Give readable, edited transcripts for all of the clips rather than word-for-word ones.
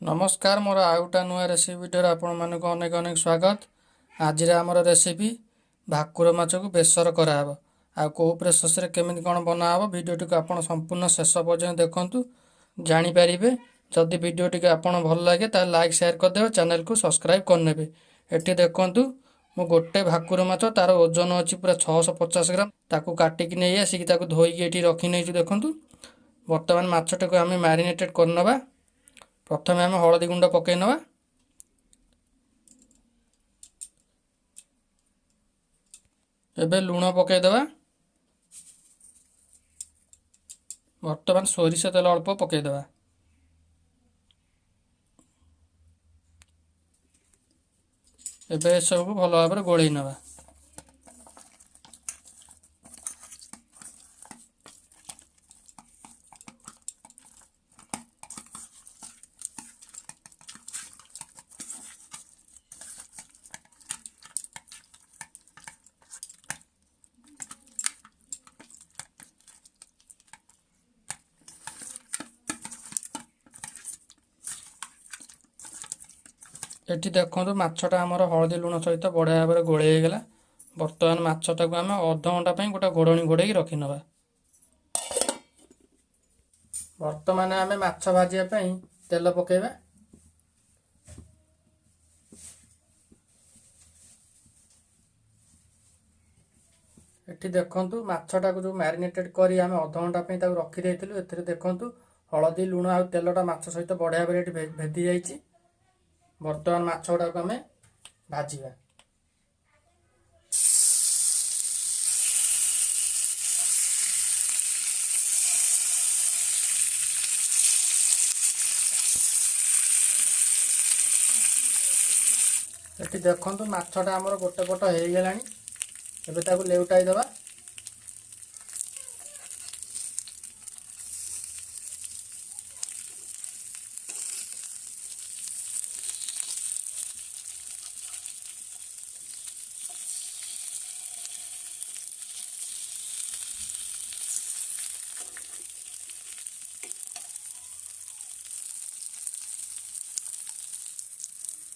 नमस्कार मोर आउटा नुआ recipe video आपण मानक अनेक अनेक स्वागत। आज आमर रेसिपी भाकुर माछ को बेसर कराब आ को प्रोसेस रे केमिति कोन बनाब वीडियो को आपण संपूर्ण शेष पर्यंत देखंतु जानिपारे। जदि वीडियो टी आपण भल लगे ता लाइक शेयर कर देबे, चैनल को सब्सक्राइब कर नेबे। एठी देखंतु मो गोटे भाकुर माछ तार ओजन अछि पूरा 650 ग्राम। ताकू काटी कि नै आसी कि ताकू धोई कि एठी रखि नै छु। देखंतु वर्तमान माछटा को आमे मैरिनेटेड करनबा। प्रथम आम हलदी गुंड पकई नवा, एबे लुण पकईदवा। वर्तमान सोरिष तेल अल्प पकईदवा। एबे सब भल भाव गोलई नवा। एटी देखो माछटा आमर हलदी लुण सहित बढ़िया भाव गोले गला। बर्तमान माछटा को आम अध घंटा गोटे घोड़नी घोड़े रखी नवा। वर्तमान आम माछ भाजिया तेल पकेबा। एटी देखंतु माछटा को जो मैरिनेटेड करी आम अध घंटा रखी देइथिलु। एथिरे देखंतु हलदी लुण आ तेलटा माछ सहित बढ़िया भाव भेदी जाइछि। वर्तमान माछ गुड़ा को आम भाजिबा। एटी देखंतु माछटा हमर गोटे पट हो गलानी। एबे ताकू लेउटाई दबा।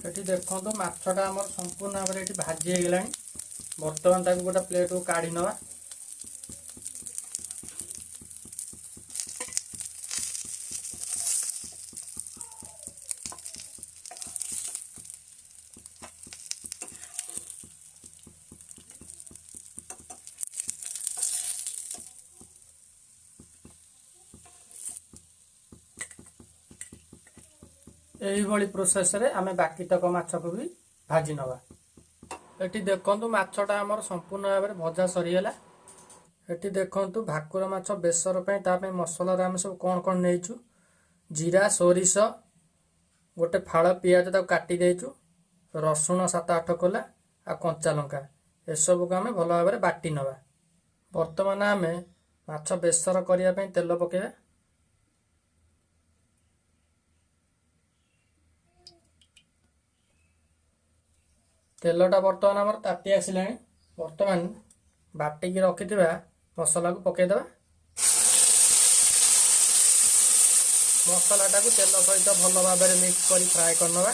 एटी देखंतु माछटा हमर संपूर्ण भाव में भाजी हो गलानी। वर्तमान ताकू गोटे प्लेट को काढ़ी नवा। यही भली प्रोसेस रे आमे बाकी तक माछ को भी भाजी नवा। एटी देखंतु माछटा हमर संपूर्ण भाव में भजा सरीगला। एटी देखंतु भाकुर माछ बेसर पई ता पई मसला रे आमे सब कोन कोन नेइछु। जीरा सोरिष गोटे फाळ पियाज ता काटी देइछु, रसुण 7-8 कोला आ कंचा लंका ए सब को आमे भलो भाव में बाटी नवा। वर्तमान आमे माछ बेसर करिया पई तेल पकेबा। तेलटा वर्तमान आमर ताती आसिला। वर्तमान बाटिकी रखिथिबा मसला को पकेदबा। मसलाटा को तेल सहित भल भाव में मिक्स करी फ्राए करनबा।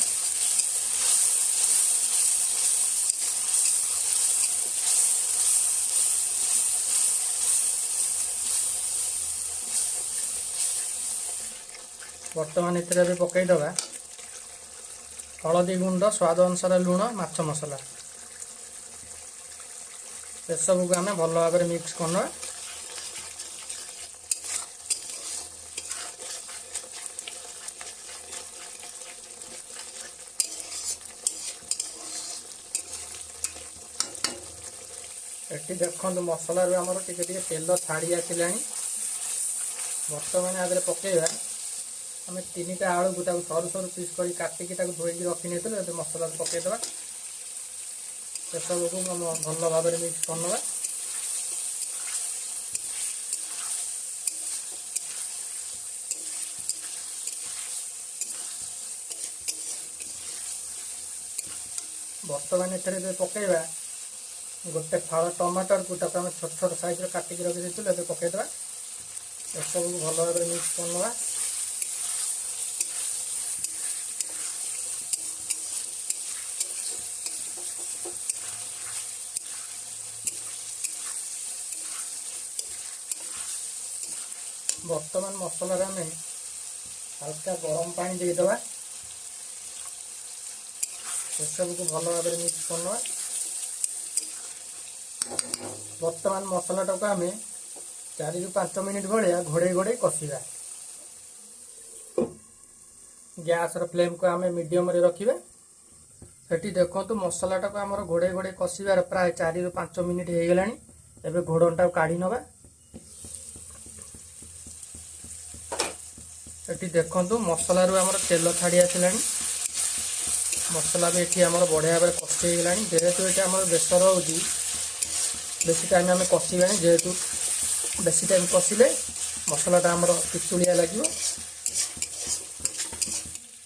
वर्तमान इतरे पकई दबा हलदी गुंड, स्वाद अनुसार लुण, माछ मसला ये सब को आम भल भाव में मिक्स करना। एटी देखो मसला रू आमर टिके टिके तेल छाड़ी आसिला। वर्तमान आगे पकेबा आम 3टा आलू को सरू सरू पीस कर काटिकी धोईकी रखी नहीं मसला पकईदबा। सब को भल भाव में मिक्स करनबा। वर्तमान एथरे पकईबा गोटे फाड़ टमाटर को आम छोट छोट साइज काटिकी रखी देइथिलु पकईदबा। सब भल भाव में मिक्स करनबा। ବର୍ତ୍ତମାନ ମସଲାରେ ଆମେ ହାଲକା ଗରମ ପାଣି ଦେଇଦେବା। ଏସବୁକୁ ଭଲ ଭାବରେ ମିକ୍ସ କରିନେବା। ବର୍ତ୍ତମାନ ମସଲାଟାକୁ ଆମେ 4 ରୁ 5 ମିନିଟ୍ ଭଳିଆ ଘୋଡ଼େଇ ଘୋଡ଼େଇ କଷିବା। ଗ୍ୟାସର ଫ୍ଲେମ୍କୁ ଆମେ ମିଡ଼ିୟମରେ ରଖିବା। ସେଠି ଦେଖନ୍ତୁ ମସଲାଟାକୁ ଆମର ଘୋଡ଼େଇ ଘୋଡ଼େଇ କଷିବାର ପ୍ରାୟ 4 ରୁ 5 ମିନିଟ୍ ହେଇଗଲାଣି। ଏବେ ଘୋଡ଼ଣଟାକୁ କାଢ଼ି ନେବା। ଏଠି ଦେଖନ୍ତୁ ମସଲାରୁ ଆମର ତେଲ ଛାଡ଼ି ଆସିଲାଣି। ମସଲା ବି ଏଠି ଆମର ବଢ଼ିଆ ଭାବରେ କଷି ହେଇଗଲାଣି। ଯେହେତୁ ଏଠି ଆମର ବେସର ହେଉଛି, ବେଶୀ ଟାଇମ୍ ଆମେ କଷିବାନି। ଯେହେତୁ ବେଶୀ ଟାଇମ୍ କଷିଲେ ମସଲାଟା ଆମର ପିତୁଳିଆ ଲାଗିବ।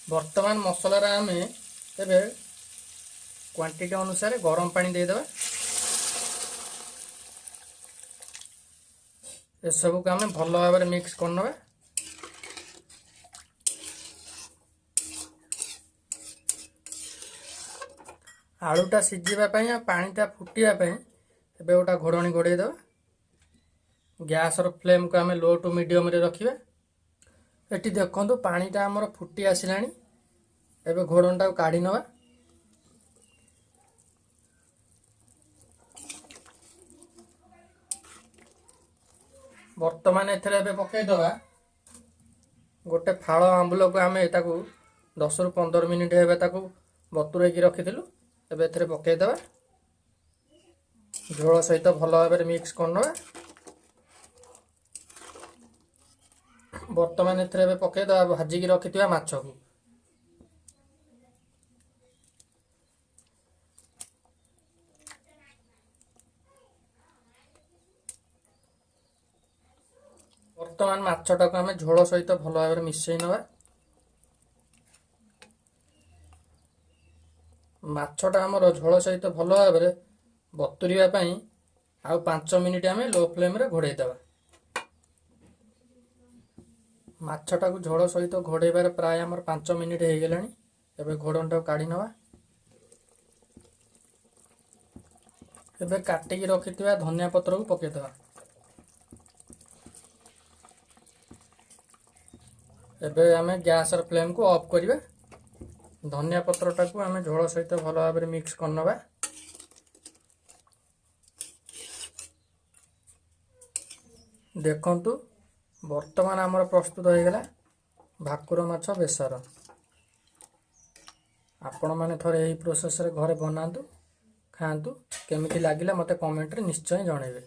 ବର୍ତ୍ତମାନ ମସଲାରେ ଆମେ ଏବେ କ୍ୱାଣ୍ଟିଟି ଅନୁସାରେ ଗରମ ପାଣି ଦେଇଦେବା। ଏସବୁକୁ ଆମେ ଭଲ ଭାବରେ ମିକ୍ସ କରିନେବା। ଆଳୁଟା ସିଝିବା ପାଇଁ ଆଉ ପାଣିଟା ଫୁଟିବା ପାଇଁ ଏବେ ଗୋଟେ ଘୋଡ଼ଣୀ ଘୋଡ଼େଇ ଦେବା। ଗ୍ୟାସର ଫ୍ଲେମ୍କୁ ଆମେ ଲୋ ଟୁ ମିଡ଼ିୟମରେ ରଖିବା। ଏଠି ଦେଖନ୍ତୁ ପାଣିଟା ଆମର ଫୁଟି ଆସିଲାଣି। ଏବେ ଘୋଡ଼ଣଟାକୁ କାଢ଼ି ନେବା। ବର୍ତ୍ତମାନ ଏଥିରେ ଏବେ ପକାଇଦେବା ଗୋଟେ ଫାଳ ଆମ୍ବୁଲକୁ। ଆମେ ତାକୁ 10 ରୁ 15 ମିନିଟ୍ ହେବେ ତାକୁ ବତୁରେଇକି ରଖିଥିଲୁ। ଏବେ ଏଥିରେ ପକାଇଦେବା। ଝୋଳ ସହିତ ଭଲ ଭାବରେ ମିକ୍ସ କରିନେବା। ବର୍ତ୍ତମାନ ଏଥିରେ ଏବେ ପକାଇଦେବା ଭାଜିକି ରଖିଥିବା ମାଛକୁ। ବର୍ତ୍ତମାନ ମାଛଟାକୁ ଆମେ ଝୋଳ ସହିତ ଭଲ ଭାବରେ ମିଶାଇ ନେବା। ମାଛଟା ଆମର ଝୋଳ ସହିତ ଭଲ ଭାବରେ ବତୁରିବା ପାଇଁ ଆଉ 5 ମିନିଟ୍ ଆମେ ଲୋ ଫ୍ଲେମ୍ରେ ଘୋଡ଼େଇ ଦେବା। ମାଛଟାକୁ ଝୋଳ ସହିତ ଘୋଡ଼େଇବାରେ ପ୍ରାୟ ଆମର 5 ମିନିଟ୍ ହେଇଗଲାଣି। ଏବେ ଘୋଡ଼ଣଟାକୁ କାଢ଼ି ନେବା। ଏବେ କାଟିକି ରଖିଥିବା ଧନିଆ ପତ୍ରକୁ ପକାଇଦେବା। ଏବେ ଆମେ ଗ୍ୟାସର ଫ୍ଲେମ୍କୁ ଅଫ୍ କରିବା। ଧନିଆ ପତ୍ରଟାକୁ ଆମେ ଝୋଳ ସହିତ ଭଲ ଭାବରେ ମିକ୍ସ କରିନେବା। ଦେଖନ୍ତୁ ବର୍ତ୍ତମାନ ଆମର ପ୍ରସ୍ତୁତ ହୋଇଗଲା ଭାକୁର ମାଛ ବେସର। ଆପଣମାନେ ଥରେ ଏହି ପ୍ରୋସେସରେ ଘରେ ବନାନ୍ତୁ, ଖାଆନ୍ତୁ। କେମିତି ଲାଗିଲା ମୋତେ କମେଣ୍ଟରେ ନିଶ୍ଚୟ ଜଣାଇବେ।